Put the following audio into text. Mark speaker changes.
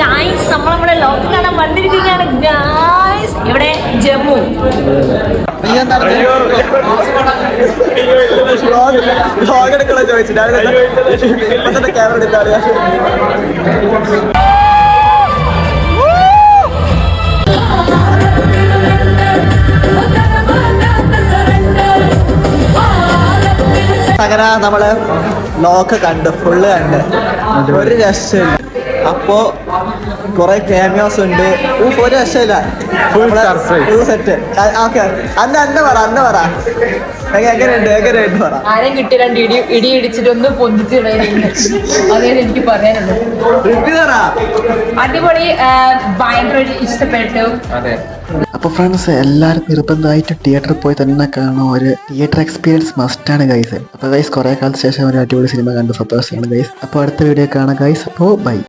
Speaker 1: Guys നമ്മൾ നമ്മുടെ lock കാണാൻ വന്നിരിക്കുകയാണ് ഗായ്സ്. ഇവിടെ ജമ്മു.
Speaker 2: ക്യാമറ എടുത്താണ് അങ്ങനെ നമ്മള് ലോക്ക് കണ്ട് ഫുള്ള് കണ്ട് ഒരു രക്ഷയില്ല. അപ്പോ കൊറേ ക്യാമിയോസ് ഉണ്ട്. ഒരു രക്ഷയില്ല, ഫുൾ സെറ്റ്. ഓക്കെ അന്ന പറ എങ്ങനെയുണ്ട് പറ.
Speaker 1: ആരെയും കിട്ടി 2 ഇടി ഇടിച്ചിട്ടൊന്ന് പൊന്തിച്ചിടേ അതേ എനിക്ക് പറയാനുള്ളൂ. അടിപൊളി, ഭയങ്കര ഇഷ്ടപ്പെട്ടു.
Speaker 3: അപ്പോൾ ഫ്രണ്ട്സ്, എല്ലാവരും നിർബന്ധമായിട്ട് തിയേറ്ററിൽ പോയി തന്നെ കാണും. ഒരു തിയേറ്റർ എക്സ്പീരിയൻസ് മസ്റ്റാണ് ഗൈസ്. അപ്പോൾ ഗൈസ് കുറേ കാലത്തിന് ശേഷം ഒരു അടിപൊളി സിനിമ കണ്ട് സന്തോഷമാണ് ഗൈസ്. അപ്പോൾ അടുത്ത വീഡിയോ കാണാം ഗൈസ്. അപ്പോൾ ബൈ.